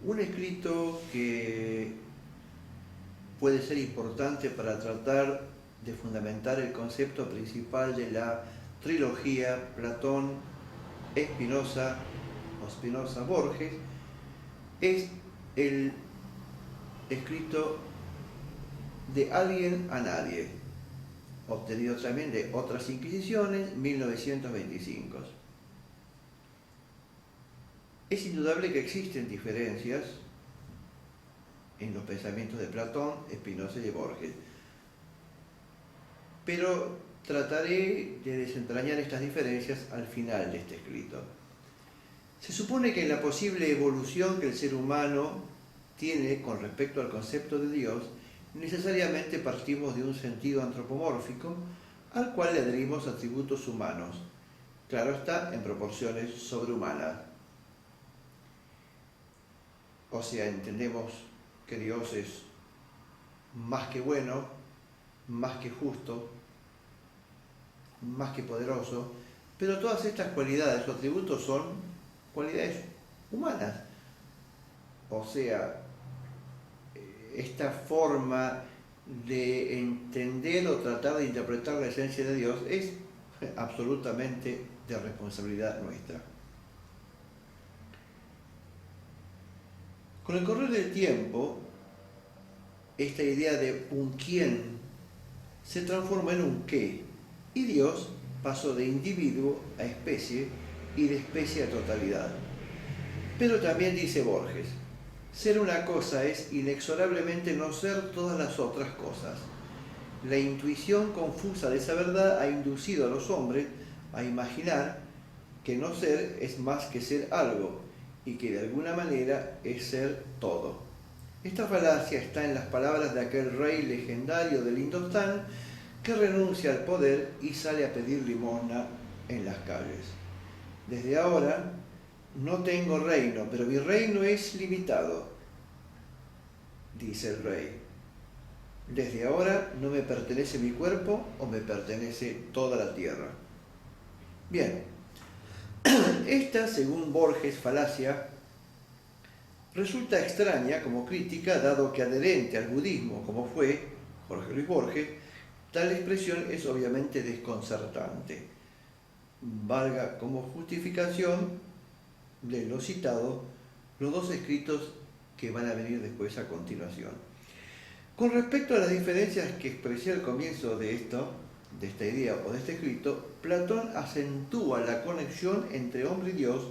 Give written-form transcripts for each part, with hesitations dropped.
Un escrito que puede ser importante para tratar de fundamentar el concepto principal de la trilogía Platón, Spinoza o Spinoza-Borges, es el escrito De alguien a nadie, obtenido también de Otras Inquisiciones, 1925. Es indudable que existen diferencias en los pensamientos de Platón, Spinoza y de Borges, pero trataré de desentrañar estas diferencias al final de este escrito. Se supone que en la posible evolución que el ser humano tiene con respecto al concepto de Dios, necesariamente partimos de un sentido antropomórfico al cual le adherimos atributos humanos, claro está, en proporciones sobrehumanas. O sea, entendemos que Dios es más que bueno, más que justo, más que poderoso, pero todas estas cualidades o atributos son cualidades humanas. O sea, esta forma de entender o tratar de interpretar la esencia de Dios es absolutamente de responsabilidad nuestra. Con el correr del tiempo, esta idea de un quién se transforma en un qué, y Dios pasó de individuo a especie y de especie a totalidad. Pero también dice Borges, ser una cosa es inexorablemente no ser todas las otras cosas. La intuición confusa de esa verdad ha inducido a los hombres a imaginar que no ser es más que ser algo y que de alguna manera es ser todo. Esta falacia está en las palabras de aquel rey legendario del Indostán que renuncia al poder y sale a pedir limosna en las calles. Desde ahora no tengo reino, pero mi reino es limitado, dice el rey. Desde ahora no me pertenece mi cuerpo o me pertenece toda la tierra. Bien, esta, según Borges, falacia resulta extraña como crítica, dado que adherente al budismo, como fue Jorge Luis Borges, tal expresión es obviamente desconcertante. Valga como justificación de lo citado los dos escritos que van a venir después a continuación. Con respecto a las diferencias que expresé al comienzo de esta idea o de este escrito, Platón acentúa la conexión entre hombre y Dios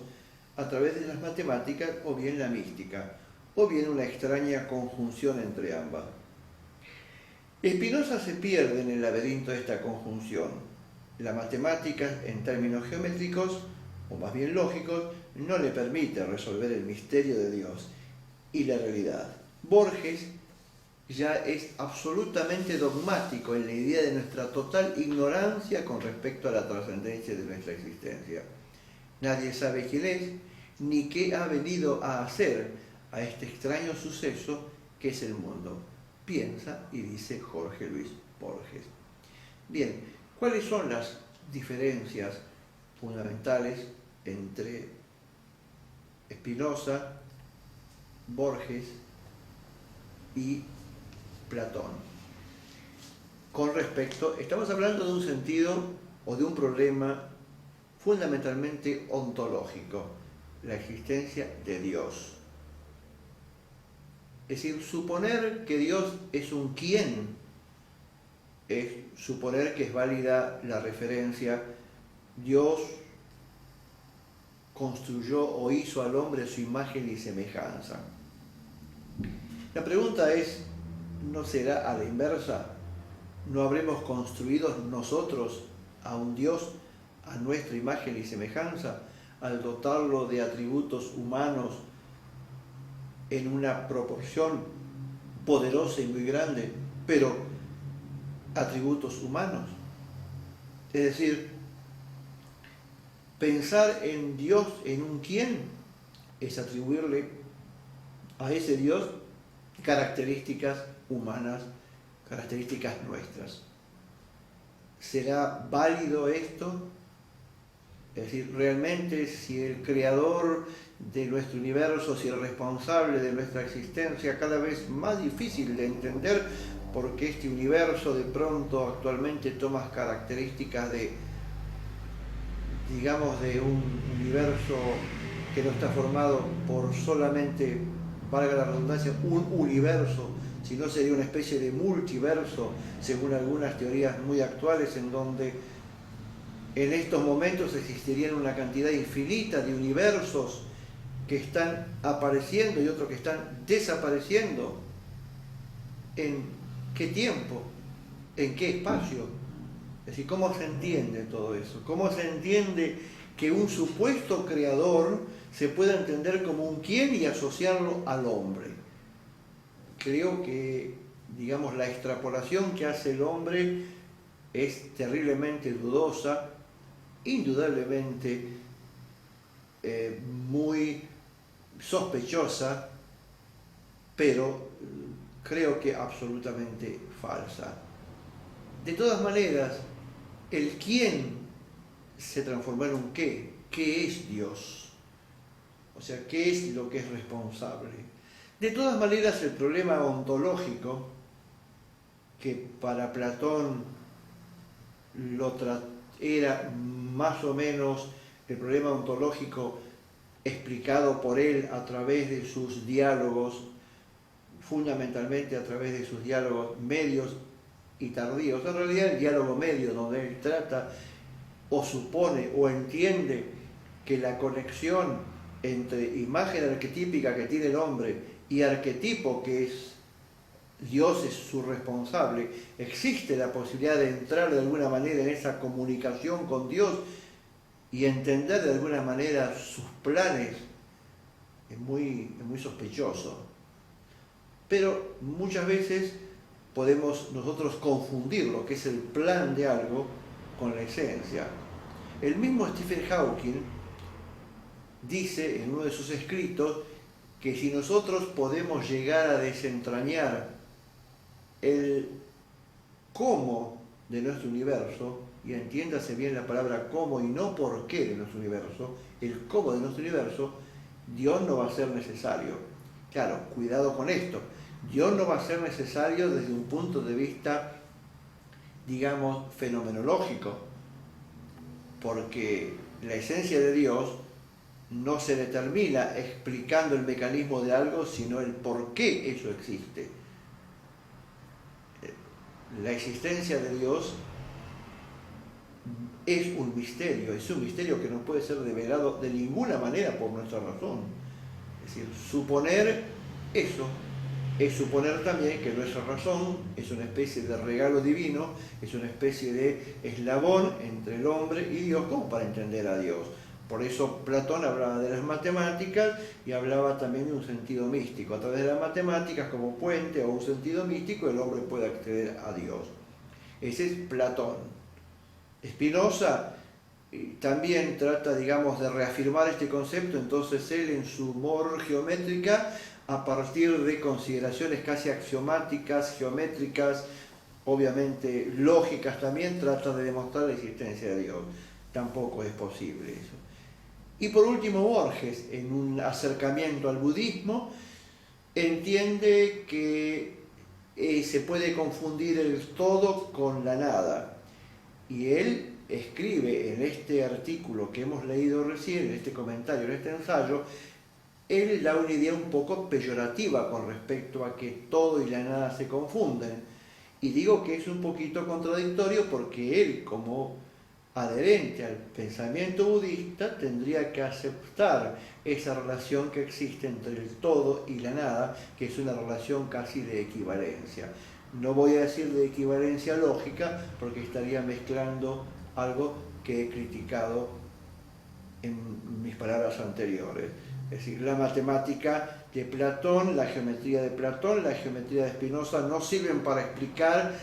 a través de las matemáticas o bien la mística, o bien una extraña conjunción entre ambas. Spinoza se pierde en el laberinto de esta conjunción. La matemática, en términos geométricos, o más bien lógicos, no le permite resolver el misterio de Dios y la realidad. Borges ya es absolutamente dogmático en la idea de nuestra total ignorancia con respecto a la trascendencia de nuestra existencia. Nadie sabe quién es, ni qué ha venido a hacer a este extraño suceso que es el mundo, piensa y dice Jorge Luis Borges. Bien, ¿cuáles son las diferencias fundamentales entre Spinoza, Borges y Platón? Con respecto, estamos hablando de un sentido o de un problema fundamentalmente ontológico, la existencia de Dios. Es decir, suponer que Dios es un quién es suponer que es válida la referencia Dios construyó o hizo al hombre a su imagen y semejanza. La pregunta es, ¿no será a la inversa? ¿No habremos construido nosotros a un Dios a nuestra imagen y semejanza al dotarlo de atributos humanos en una proporción poderosa y muy grande, pero atributos humanos? Es decir, pensar en Dios, en un quién, es atribuirle a ese Dios características humanas, características nuestras. ¿Será válido esto? Es decir, realmente si el creador de nuestro universo, si el responsable de nuestra existencia, cada vez más difícil de entender, porque este universo de pronto actualmente toma características de, digamos, de un universo que no está formado por solamente, valga la redundancia, un universo, sino sería una especie de multiverso, según algunas teorías muy actuales, en donde en estos momentos existirían una cantidad infinita de universos que están apareciendo y otros que están desapareciendo. ¿En qué tiempo? ¿En qué espacio? Es decir, ¿cómo se entiende todo eso? ¿Cómo se entiende que un supuesto creador se pueda entender como un quién y asociarlo al hombre? Creo que, digamos, la extrapolación que hace el hombre es terriblemente dudosa, indudablemente muy sospechosa, pero creo que absolutamente falsa. De todas maneras, el quién se transformó en un qué. ¿Qué es Dios? O sea, ¿qué es lo que es responsable? De todas maneras, el problema ontológico, que para Platón era más o menos el problema ontológico explicado por él a través de sus diálogos, fundamentalmente a través de sus diálogos medios y tardíos, en realidad el diálogo medio, donde él trata o supone o entiende que la conexión entre imagen arquetípica que tiene el hombre y arquetipo que es Dios, es su responsable, existe la posibilidad de entrar de alguna manera en esa comunicación con Dios y entender de alguna manera sus planes, es muy sospechoso. Pero muchas veces podemos nosotros confundir lo que es el plan de algo con la esencia. El mismo Stephen Hawking dice en uno de sus escritos que si nosotros podemos llegar a desentrañar el cómo de nuestro universo, y entiéndase bien la palabra cómo y no por qué de nuestro universo, el cómo de nuestro universo, Dios no va a ser necesario. Claro, cuidado con esto. Dios no va a ser necesario desde un punto de vista, digamos, fenomenológico, porque la esencia de Dios no se determina explicando el mecanismo de algo, sino el por qué eso existe. La existencia de Dios es un misterio que no puede ser develado de ninguna manera por nuestra razón. Es decir, suponer eso es suponer también que nuestra razón es una especie de regalo divino, es una especie de eslabón entre el hombre y Dios, como para entender a Dios. Por eso Platón hablaba de las matemáticas y hablaba también de un sentido místico. A través de las matemáticas, como puente o un sentido místico, el hombre puede acceder a Dios. Ese es Platón. Spinoza también trata, digamos, de reafirmar este concepto, entonces él en su humor geométrica, a partir de consideraciones casi axiomáticas, geométricas, obviamente lógicas también, trata de demostrar la existencia de Dios. Tampoco es posible eso. Y por último, Borges, en un acercamiento al budismo, entiende que se puede confundir el todo con la nada. Y él escribe en este artículo que hemos leído recién, en este comentario, en este ensayo, él da una idea un poco peyorativa con respecto a que todo y la nada se confunden. Y digo que es un poquito contradictorio porque él, como adherente al pensamiento budista, tendría que aceptar esa relación que existe entre el todo y la nada, que es una relación casi de equivalencia. No voy a decir de equivalencia lógica porque estaría mezclando algo que he criticado en mis palabras anteriores. Es decir, la matemática de Platón, la geometría de Platón, la geometría de Spinoza no sirven para explicar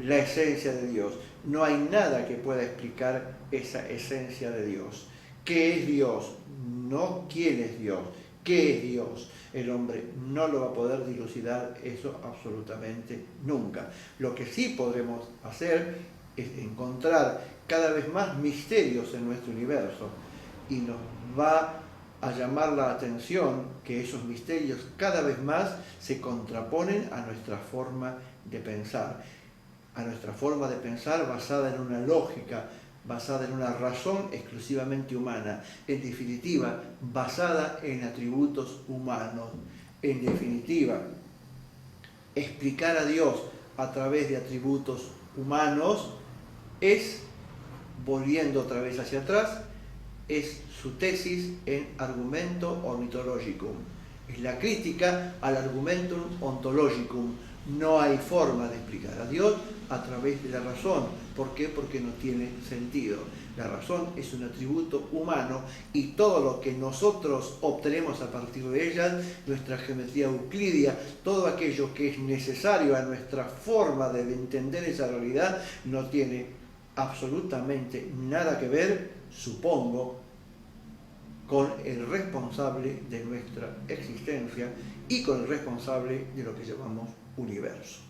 la esencia de Dios. No hay nada que pueda explicar esa esencia de Dios. ¿Qué es Dios? No quién es Dios. ¿Qué es Dios? El hombre no lo va a poder dilucidar eso absolutamente nunca. Lo que sí podremos hacer es encontrar cada vez más misterios en nuestro universo y nos va a llamar la atención que esos misterios cada vez más se contraponen a nuestra forma de pensar, basada en una lógica, basada en una razón exclusivamente humana, en definitiva, basada en atributos humanos. En definitiva, explicar a Dios a través de atributos humanos es, volviendo otra vez hacia atrás, es su tesis en Argumentum Ornithologicum. Es la crítica al Argumentum Ontologicum. No hay forma de explicar a Dios a través de la razón. ¿Por qué? Porque no tiene sentido. La razón es un atributo humano y todo lo que nosotros obtenemos a partir de ella, nuestra geometría euclidia, todo aquello que es necesario a nuestra forma de entender esa realidad, no tiene absolutamente nada que ver, supongo, con el responsable de nuestra existencia y con el responsable de lo que llamamos universo.